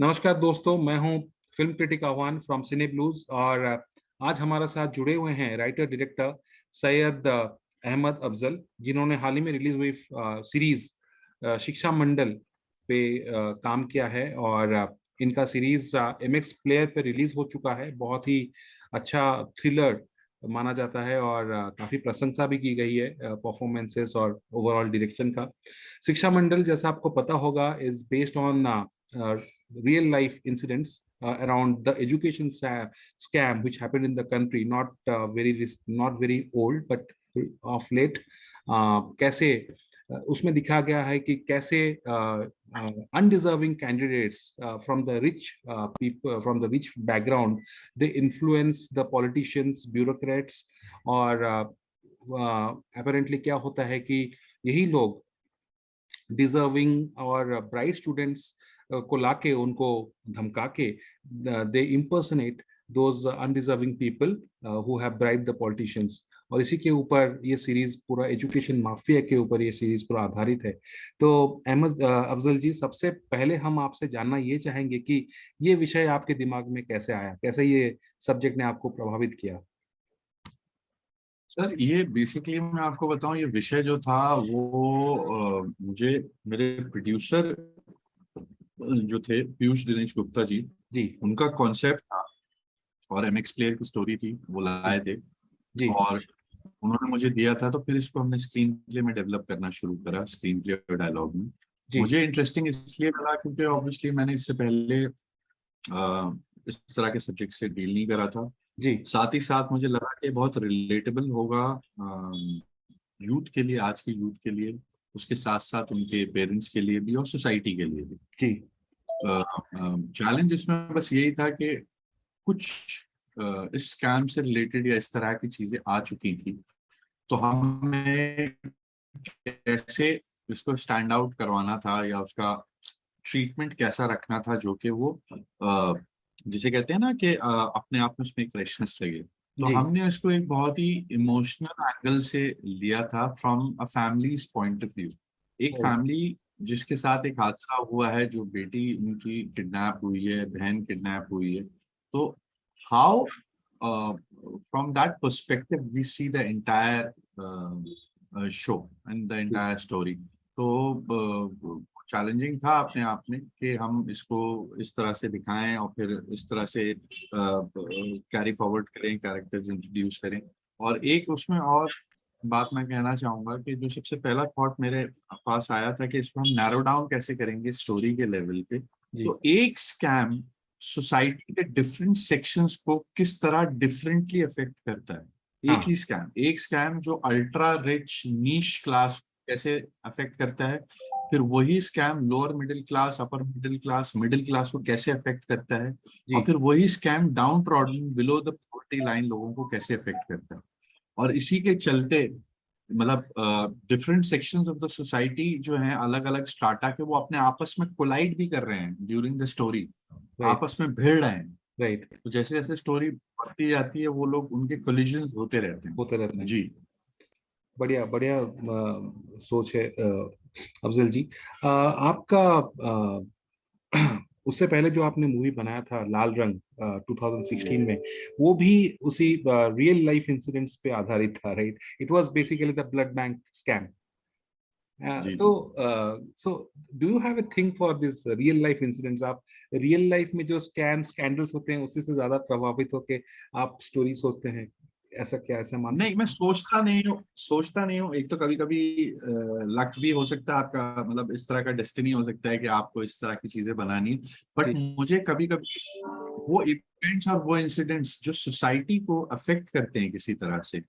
नमस्कार दोस्तों, मैं हूं फिल्म क्रिटिक आह्वान फ्रॉम सिने ब्लूज। और आज हमारे साथ जुड़े हुए हैं राइटर डायरेक्टर सैयद अहमद अफजल, जिन्होंने हाल ही में रिलीज हुई सीरीज शिक्षा मंडल पे काम किया है। और इनका सीरीज MX प्लेयर पे रिलीज हो चुका है। बहुत ही अच्छा थ्रिलर माना जाता है और काफी प्रशंसा भी की गई है परफॉर्मेंसेस और ओवरऑल डायरेक्शन का। शिक्षा मंडल, जैसा आपको पता होगा, is based on real life incidents around the education scam which happened in the country, not very old but of late। कैसे उसमें दिखा गया है कि कैसे undeserving candidates from the rich people from the rich background, they influence the politicians, bureaucrats। और apparently क्या होता है कि यही लोग डिजर्विंग और ब्राइट स्टूडेंट्स को लाके उनको धमका के they impersonate those undeserving people who have bribe the politicians. और इसी के ऊपर ये सीरीज पूरा एजुकेशन माफिया के ऊपर ये सीरीज पूरा आधारित है। तो अहमद अफजल जी, सबसे पहले हम आपसे जानना ये चाहेंगे कि ये विषय आपके दिमाग में कैसे आया, कैसे ये सब्जेक्ट ने आपको प्रभावित किया। सर, ये बेसिकली मैं आपको बताऊं, ये विषय जो था वो मुझे मेरे प्रोड्यूसर जो थे पीयूष दिनेश गुप्ता जी जी उनका कॉन्सेप्ट था और MX प्लेयर की स्टोरी थी, वो लाए थे जी और उन्होंने मुझे दिया था। तो फिर इसको हमने स्क्रीन प्ले में डेवलप करना शुरू करा, स्क्रीन प्ले और डायलॉग में। जी मुझे इंटरेस्टिंग इसलिए लगा क्योंकि ऑब्वियसली मैंने इससे पहले इस तरह के सब्जेक्ट से डील नहीं करा था। जी साथ ही साथ मुझे लगा कि बहुत रिलेटेबल होगा यूथ के लिए, आज के यूथ के लिए, उसके साथ साथ उनके पेरेंट्स के लिए भी और सोसाइटी के लिए भी। जी चैलेंज इसमें बस यही था कि कुछ इस स्कैम से रिलेटेड या इस तरह की चीजें आ चुकी थी, तो हमें कैसे इसको स्टैंड आउट करवाना था या उसका ट्रीटमेंट कैसा रखना था जो कि वो जिसे कहते हैं ना कि अपने आप में उसमें एक फ्रेशनेस लगे। तो जी हमने इसको एक बहुत ही इमोशनल एंगल से लिया था, from a families point of view. एक फैमिली जिसके साथ एक हादसा हुआ है, जो बेटी उनकी किडनैप हुई है, बहन किडनैप हुई है। तो how from that perspective we see the entire show and the entire story. तो चैलेंजिंग था अपने आप में कि हम इसको इस तरह से दिखाएं और फिर इस तरह से कैरी फॉरवर्ड करें, कैरेक्टर्स इंट्रोड्यूस करें। और एक उसमें और बात मैं कहना चाहूंगा कि जो सबसे पहला थॉट मेरे पास आया था कि इसको हम नैरो डाउन कैसे करेंगे स्टोरी के लेवल पे। तो एक स्कैम सोसाइटी के डिफरेंट सेक्शंस को किस तरह डिफरेंटली अफेक्ट करता है। हाँ एक स्कैम जो अल्ट्रा रिच नीश क्लास कैसे अफेक्ट करता है, फिर वही scam lower middle class, upper middle class को कैसे अफेक्ट करता है, और जी फिर वही scam down trodden below the poverty line लोगों को कैसे अफेक्ट करता है। और इसी के चलते मतलब different sections of the society जो हैं, अलग अलग स्ट्राटा के, वो अपने आपस में कोलाइड भी कर रहे हैं ड्यूरिंग द स्टोरी, राइट आपस में भिड़ रहे हैं। राइट तो जैसे जैसे स्टोरी बढ़ती जाती है वो लोग उनके कोलिजन्स होते रहते होते रहते हैं हैं। जी। बढ़िया बढ़िया सोच है अफजल जी। आपका उससे पहले जो आपने मूवी बनाया था लाल रंग 2016 में, वो भी उसी रियल लाइफ इंसिडेंट्स पे आधारित था, right? It was basically the blood bank scam. जी तो जी। So do you have a thing for this real life incidents? आप रियल लाइफ में जो स्कैंडल्स होते हैं उसी से ज्यादा प्रभावित होके आप स्टोरी सोचते हैं, ऐसा क्या, ऐसा मान नहीं, सकते मैं सोचता नहीं हूँ। एक तो कभी कभी लक भी हो सकता है आपका, मतलब इस तरह का डेस्टिनी हो सकता है कि आपको इस तरह की चीजें बनानी है। हैं? बट जी मुझे कभी कभी वो इवेंट्स और वो इंसिडेंट्स जो सोसाइटी को अफेक्ट करते हैं किसी तरह से,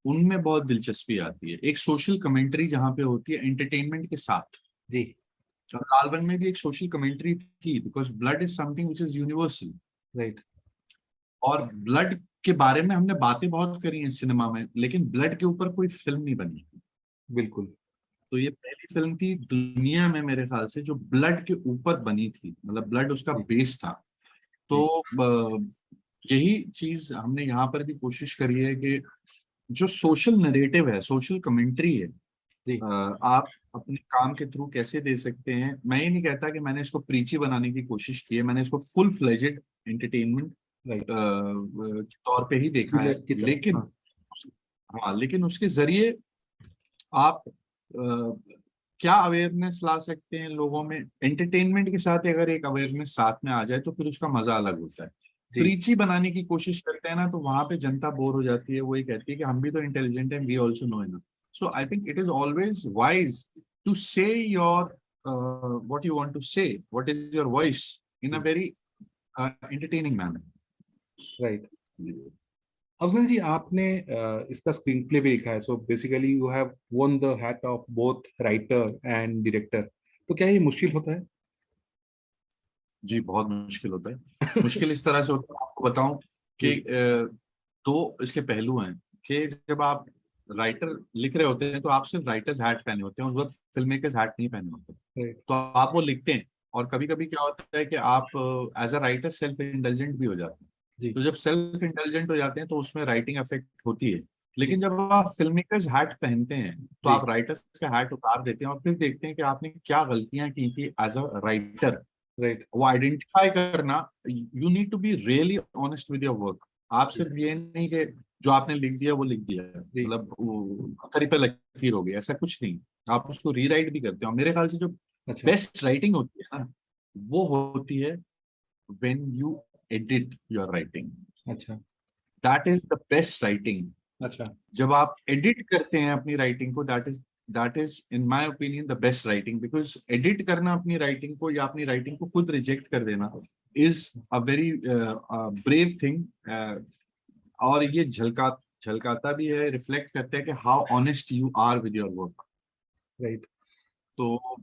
उनमें बहुत दिलचस्पी आती है। एक सोशल कमेंट्री जहाँ पे होती है एंटरटेनमेंट के साथ। जी और लाल रंग में भी एक सोशल कमेंट्री थी, because blood is something which is universal. Right और ब्लड के बारे में हमने बातें बहुत करी हैं सिनेमा में, लेकिन ब्लड के ऊपर कोई फिल्म नहीं बनी। बिल्कुल तो ये पहली फिल्म थी दुनिया में मेरे ख्याल से जो ब्लड के ऊपर बनी थी, मतलब ब्लड उसका जी बेस था। तो जी यही चीज हमने यहाँ पर भी कोशिश करी है कि जो सोशल नरेटिव है, सोशल कमेंट्री है, जी आप अपने काम के थ्रू कैसे दे सकते हैं। मैं ये नहीं कहता कि मैंने इसको प्रीची बनाने की कोशिश की है, मैंने इसको फुल फ्लेजेड एंटरटेनमेंट राइट, के तौर पे ही देखा है। थ्रिलर की तरह, लेकिन हाँ। हाँ, लेकिन उसके जरिए आप क्या अवेयरनेस ला सकते हैं लोगों में, एंटरटेनमेंट के साथ अगर एक अवेयरनेस साथ में आ जाए तो फिर उसका मजा अलग होता है। जी, प्रीची बनाने की कोशिश करते हैं ना तो वहां पे जनता बोर हो जाती है, वो ये कहती है कि हम भी तो इंटेलिजेंट हैं, we also know enough. So I think it is always wise to say your what you want to say, what is your voice in a जी, very entertaining right. Manner. Afzal ji, आपने इसका स्क्रीन प्ले भी लिखा है, so basically you have won the hat of both writer and director. तो क्या ये मुश्किल होता है? जी बहुत मुश्किल होता है। मुश्किल इस तरह से होता है, आपको बताऊं कि जी, दो इसके पहलू हैं कि जब आप राइटर लिख रहे होते हैं तो आप सिर्फ राइटर्स हैट पहने होते हैं, उस वक्त फिल्म मेकर्स हैट नहीं पहने होते। राइट, तो आप वो लिखते हैं और कभी कभी क्या होता है कि आप as a writer self indulgent भी हो जाते हैं। जी, तो जब सेल्फ इंटेलिजेंट हो जाते हैं तो उसमें राइटिंग अफेक्ट होती है। जी, लेकिन जब आप फिल्म मेकर्स हैट पहनते हैं तो जी, आप राइटर्स का हैट उतार देते हैं और फिर देखते हैं कि आपने क्या गलतियां की थी एज अ राइटर। राइट, वो आइडेंटिफाई करना, you need to be really honest with your work. आप जी, सिर्फ ये नहीं कि जो आपने लिख दिया वो लिख दिया है, जी, मतलब वो खरी पे लकीर हो गई, ऐसा कुछ नहीं। आप उसको रीराइट भी करते हो। मेरे ख्याल से जो अच्छा, बेस्ट राइटिंग होती है ना, वो होती है when you edit your writing. अच्छा, that is the best writing. अच्छा, जब आप एडिट करते हैं अपनी राइटिंग को, that is in my opinion the best writing. Because edit करना अपनी राइटिंग को या अपनी राइटिंग को खुद रिजेक्ट कर देना is a very brave thing. और ये झलकाता भी है, रिफ्लेक्ट करता है कि how honest you are with your work. Right, तो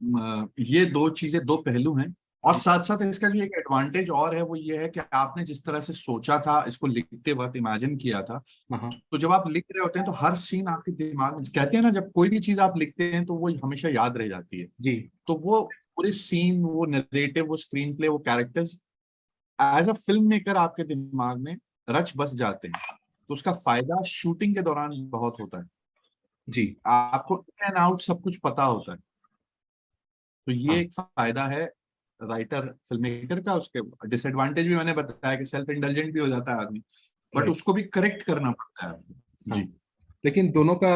ये दो चीजें, दो पहलू हैं। और जी, साथ साथ इसका जो एक एडवांटेज और है वो ये है कि आपने जिस तरह से सोचा था, इसको लिखते वक्त इमेजिन किया था, हाँ, हाँ, तो जब आप लिख रहे होते हैं तो हर सीन आपके दिमाग में, कहते हैं ना जब कोई भी चीज आप लिखते हैं तो वो हमेशा याद रह जाती है। जी, तो वो पूरे सीन, वो नरेटिव, वो स्क्रीन प्ले, वो characters as a film maker आपके दिमाग में रच बस जाते हैं। तो उसका फायदा शूटिंग के दौरान बहुत होता है। जी, आपको इन एंड आउट सब कुछ पता होता है। तो ये हाँ, एक फायदा है राइटर फिल्म मेकर का। उसके डिसएडवांटेज भी मैंने बताया कि सेल्फ इंडल्जेंट भी हो जाता है आदमी, बट राइट, उसको भी करेक्ट करना पड़ता है। हाँ। जी लेकिन दोनों का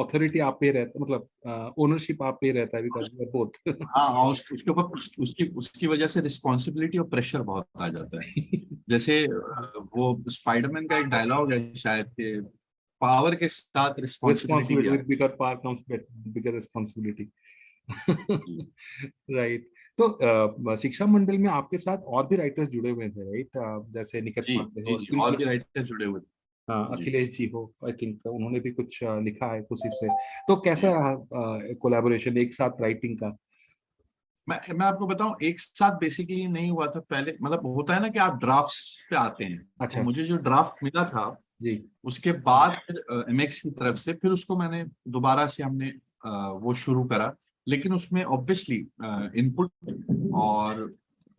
अथॉरिटी आप पे रहता, मतलब ओनरशिप आप पे रहता है, बिकॉज यू आर बोथ। हाँ, और उसके ऊपर उसकी उसकी वजह से रिस्पॉन्सिबिलिटी और प्रेशर बहुत आ जाता है। जैसे वो स्पाइडरमैन का एक डायलॉग है शायद कि पावर के साथ रिस्पॉन्सिबिलिटी भी रिस्पॉन्सिबिलिटी विद आती बिगर पावर कम्स बिगर रिस्पॉन्सिबिलिटी। है। राइट। तो शिक्षा मंडल में आपके साथ और भी राइटर्स जुड़े हुए थे, राइट? जैसे निकट जी पांडे जी हो, जी, स्क्रीन और प्ले, भी राइटर जुड़े हुए जी अखिलेश जी हो, आई थिंक उन्होंने भी कुछ लिखा है कुछ हिस्से। तो जी। कैसा रहा कोलैबोरेशन एक साथ राइटिंग का? मैं आपको बताऊं, एक साथ बेसिकली नहीं हुआ था पहले। मतलब होता है ना कि आप ड्राफ्ट्स पे आते हैं, तो अच्छा, मुझे जो ड्राफ्ट मिला था जी, उसके बाद फिर एमएक्स की तरफ से फिर उसको मैंने दोबारा से हमने वो शुरू करा। लेकिन उसमें ऑब्वियसली इनपुट और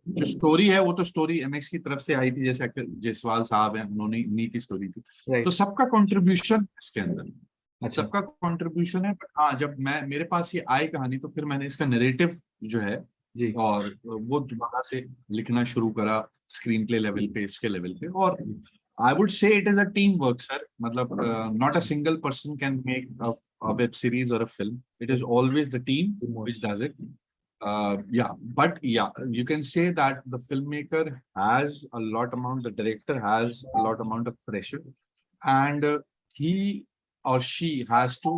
जो स्टोरी है वो तो स्टोरी एमएक्स की तरफ से आई थी, जैसे जायसवाल साहब हैं, उन्होंने इन्हीं की स्टोरी थी। तो राइट, सबका कंट्रीब्यूशन इसके अंदर, अच्छा, सबका कंट्रीब्यूशन है। बट हाँ, जब मेरे पास ये आई कहानी तो फिर मैंने इसका नरेटिव जो है जी, और वो दोबारा से लिखना शुरू करा, स्क्रीन प्ले लेवल पे, इसके लेवल पे। और I would say it is a team work sir. मतलब not a single person can make a web series or a film. It is always the team which does it. Yeah, but yeah, you can say that the filmmaker has a lot amount, the director has a lot amount of pressure, and he or she has to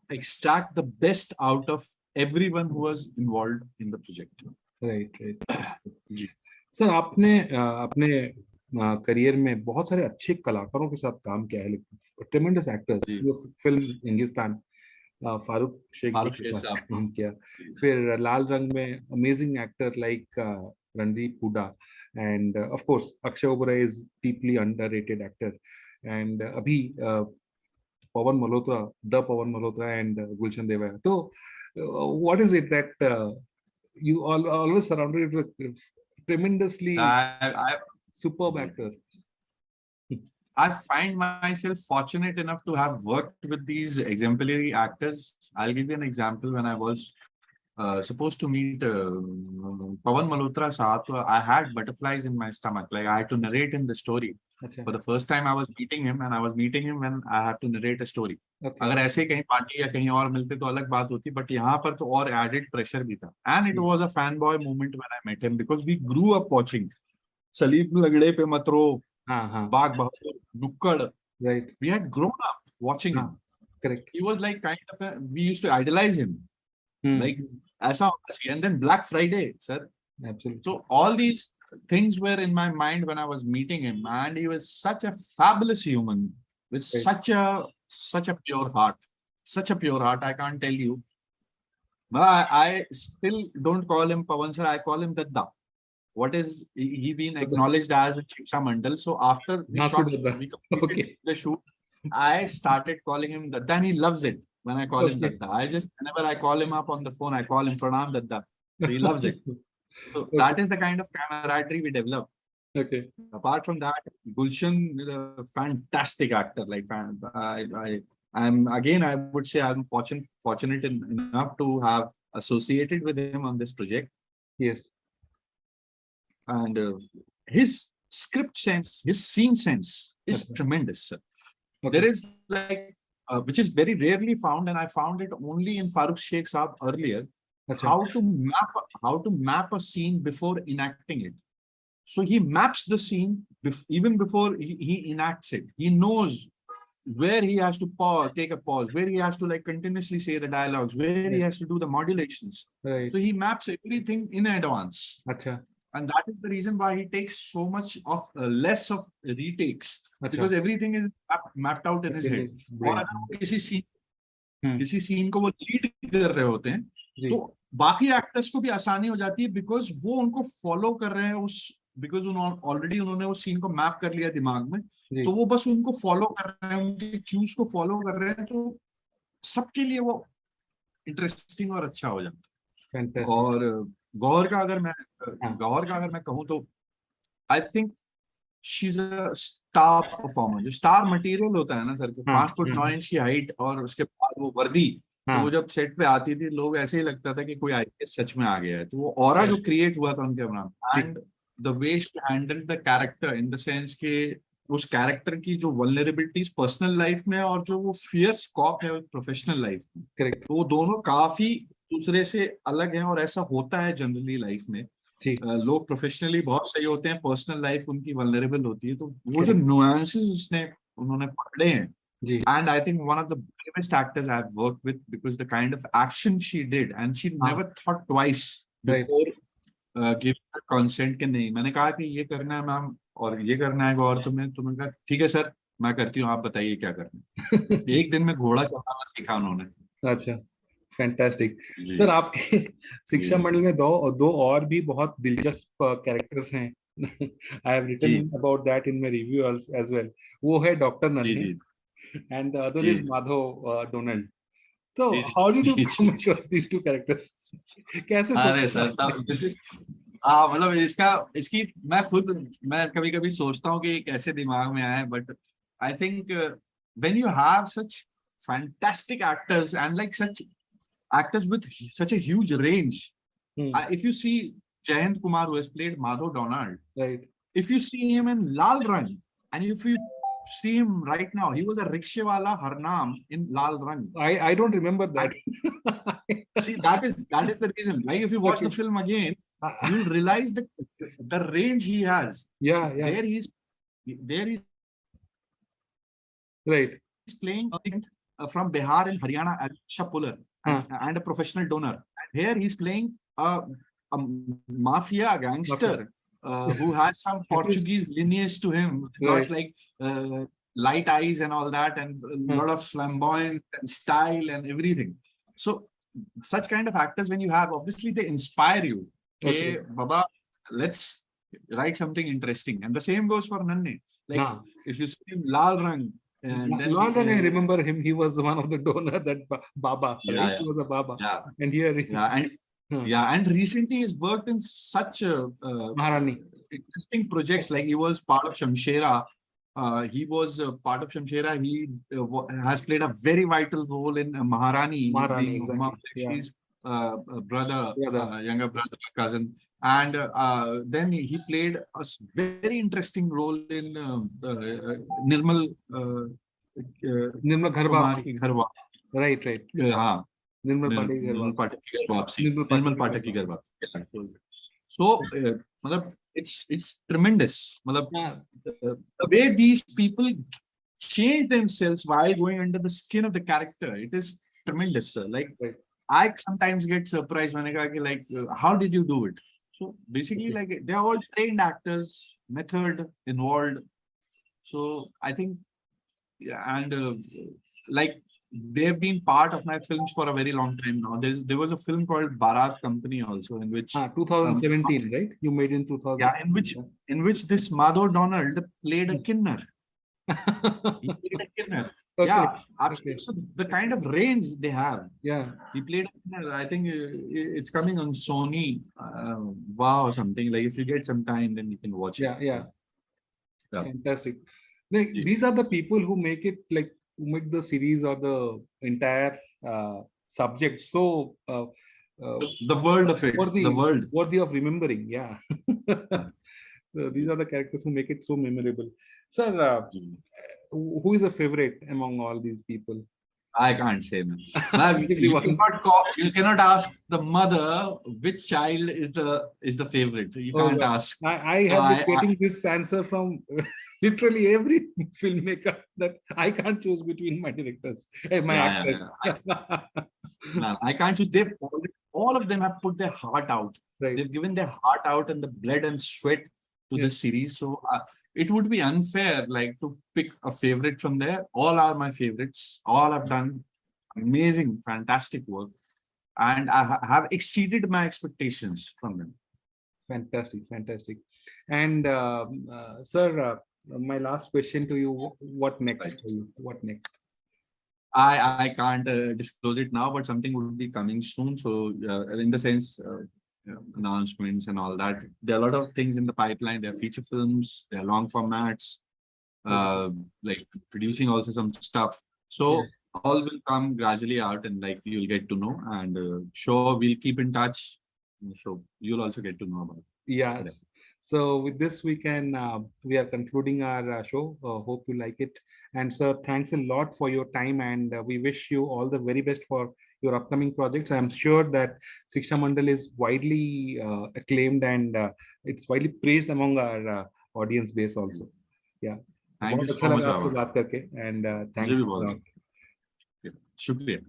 extract the best out of everyone who was involved in the project. Right, right. जी sir, आपने अपने career में बहुत सारे अच्छे कलाकारों के साथ काम किया है, ट्रेमेंडस एक्टर्स, जी। जो फिल्म हिंदुस्तान, फारूक शेख जी फारूक के शेख साथ साहब। काम किया। फिर लाल रंग में amazing actor like Randeep Hooda, and of course Akshay Oberoi is deeply underrated actor. And अभी पवन मल्होत्रा, द पवन मल्होत्रा एंड गुलशन देवरा। तो what is it that you always surrounded with tremendously I superb जी actor? I find myself fortunate enough to have worked with these exemplary actors. I'll give you an example. When I was supposed to meet Pawan Malhotra Saab, so I had butterflies in my stomach. Like I had to narrate him the story. अच्छा, For the first time, I was meeting him, and I was meeting him when I had to narrate a story. okay, अगर ऐसे ही कहीं party या कहीं और मिलते तो अलग बात होती, बट यहाँ पर तो और एडेड प्रेशर भी था. And it was a fanboy moment when I met him because we grew up watching Salim लगड़े पे मत रो, हाँ, हाँ, बाग बहादुर, नुक्कड़. right, We had grown up watching हाँ, him. correct, He was like kind of we used to idolize him. Like हम्म, ऐसा होना चाहिए. And then Black Friday, sir. absolutely, So all these things were in my mind when I was meeting him, and he was such a fabulous human with right, such a pure heart, such a pure heart. I can't tell you. But I still don't call him Pawan sir. I call him Dadda. What is he been acknowledged as a Shiksha Mandal? So after we Nasu shot, Dadda, we completed okay, the shoot, I started calling him Dadda, and he loves it when I call him okay, Dadda. Whenever I call him up on the phone, I call him Pranam Dadda. So he loves it. So okay, that is the kind of camaraderie we develop. okay, Apart from that, Gulshan is a fantastic actor. Like I'm again, I would say I'm fortunate enough to have associated with him on this project, yes, and his script sense, his scene sense is अच्छा, tremendous. Sir. There okay, is like which is very rarely found, and I found it only in Farooq Sheikh Saab earlier. अच्छा, How to map a scene before enacting it. So he maps the scene even before he enacts it. He knows where he has to pause, take a pause, where he has to like continuously say the dialogues, where he right, has to do the modulations. right, So he maps everything in advance. अच्छा, And that is the reason why he takes so much of less of retakes, अच्छा, because everything is mapped out in his in head. his और brain, अगर वो हम्म, किसी scene को वो lead कर रहे होते हैं, जी, तो बाकी एक्टर्स को भी आसानी हो जाती है, बिकॉज वो उनको फॉलो कर रहे हैं उस, बिकॉज ऑलरेडी उन्होंने उस सीन को मैप कर लिया दिमाग में, जी, तो वो बस उनको फॉलो कर रहे हैं, उनके क्यूज को फॉलो कर रहे हैं, तो सबके लिए वो इंटरेस्टिंग और अच्छा हो जाता है. fantastic, और गौर का अगर मैं हाँ, गौर का अगर मैं कहूँ तो I think she is a star performer. जो स्टार मटेरियल होता है ना सर, के हाँ, 5 फुट 9 इंच की हाइट और उसके बाद वो वर्दी, तो वो हाँ, जब सेट पे आती थी, लोग ऐसे ही लगता था कि कोई आईपीएस सच में आ गया है. तो वो ऑरा जो correct, क्रिएट हुआ था उनके नाम, जी, and the way she handle the character in the sense के उस कैरेक्टर की जो वल्नरेबिलिटीज पर्सनल लाइफ में और जो वो फियर्स कॉप है प्रोफेशनल लाइफ में, correct, तो वो दोनों काफी दूसरे से अलग हैं. और ऐसा होता है जनरली लाइफ में. जी, लोग प्रोफेशनली बहुत सही होते हैं, पर्सनल लाइफ उनकी वल्नरेबल होती है. तो वो जो correct, नुआंसेस उसने उन्होंने पकड़े हैं, जी, and I think one of the bravest actors I've worked with, because the kind of action she did, and she हाँ, never thought twice right, before giving her consent कि नहीं, मैंने कहा कि ये करना है मैम और ये करना है और तुम्हें कहा ठीक है सर मैं करती हूँ, आप बताइए क्या करना है. एक दिन में घोड़ा चलाना सीखा उन्होंने. अच्छा, फैंटास्टिक. जी सर आपके जी शिक्षा जी मंडल में दो दो और भी बहुत दिलचस्प कैरेक्टर्स हैं. आई हैव जी written about that in my review as well. वो है डॉक्टर जी नन्ही जी एंड द अदर जी इज माधव डोनाल्ड. तो जी हाउ डिड यू जी कम जी. Across these two characters? कैसे अरे सोचा था सर आपने? तब मतलब इसकी मैं कभी कभी सोचता हूँ कि ये कैसे दिमाग में आया है, but I think when you have such fantastic actors and like such actors with such a huge range. If you see Jayant Kumar, who has played Madhav Donald, right. if you see him in Lal Rang, and if you see him right now, he was a rickshawala Harnam in Lal Rang. I don't remember that. See, that is the reason. Like if you watch Okay. the film again, you'll realize the range he has. Yeah, yeah. There he's Right. playing from Bihar and Haryana as Shapular and a professional donor. And here he's playing a mafia gangster who has some Portuguese lineage to him, got like light eyes and all that, and a lot of flamboyance and style and everything. So such kind of actors, when you have, obviously they inspire you. Hey, Baba, let's write something interesting. And the same goes for Nanne. Like if you see Lal Rang, and then Lal Rang, I remember him. He was one of the donor, that Baba, right? He was a Baba. And here he and recently he's worked in such Maharani. interesting projects. Like he was part of Shamshera, he was part of Shamshera. He has played a very vital role in Maharani, Maharani, being Huma exactly. Yeah. Qureshi's brother, Brother. younger brother, cousin. And then he played a very interesting role in Nirmal Nirmal Ghar Kumari Waapsi. Gharwa. Right, right. हाँ, Nirmal Pathak ki Ghar Nirmal Waapsi. Pathak की घर वापसी, Nirmal Pathak निर्मल ki Ghar पाठक की घर Waapsi. वापसी. So, मतलब it's tremendous. मतलब Yeah. the way these people change themselves while going under the skin of the character, it is tremendous, sir. Like Right. I sometimes get surprised when I go, like, how did you do it? So basically, Okay. like they're all trained actors, method involved. So I think, yeah, and like they've been part of my films for a very long time now. There was a film called Bharat Company also, in which 2017, right? You made in yeah, 2017. in which this Madhav Donald played a kinner. He played a kinner. Okay. Yeah, absolutely. Okay. So the kind of range they have. Yeah. He played a kinner. I think it's coming on Sony. Wow, or something. Like if you get some time, then you can watch it. Yeah. Yeah. Yeah. Fantastic. Like, Yeah. these are the people who make it, like, who make the series or the entire subject so The world of it. The worthy world. worthy of remembering. Yeah. Yeah. So these are the characters who make it so memorable. Sir, Mm. who is a favorite among all these people? I can't say, man. Now, Everyone. you cannot ask the mother which child is the favorite. You Oh can't God. ask. I So have been getting this answer from literally every filmmaker that I can't choose between my directors, my yeah, actors. no, I can't choose. All of them have put their heart out. Right. They've given their heart out and the blood and sweat to Yes. the series. So it would be unfair, like, to pick a favorite from there. All are my favorites. All have done amazing, fantastic work, and I have exceeded my expectations from them. Fantastic, fantastic. And sir, my last question to you: what next for you? What next? I can't disclose it now, but something would be coming soon. So in the sense, announcements and all that. There are a lot of things in the pipeline. There are feature films, there are long formats, like producing also some stuff. So all will come gradually out, and like you'll get to know. And sure, we'll keep in touch. So you'll also get to know about it. Yes. So with this, we are concluding our show. Hope you like it. And sir, thanks a lot for your time, and we wish you all the very best for your upcoming projects. I'm sure that Shiksha Mandal is widely acclaimed, and it's widely praised among our audience base also. Yeah. Thank you बहुत अच्छा so much, लगा आपसे Rahul. बात करके, and मुझे भी thanks. बहुत शुक्रिया.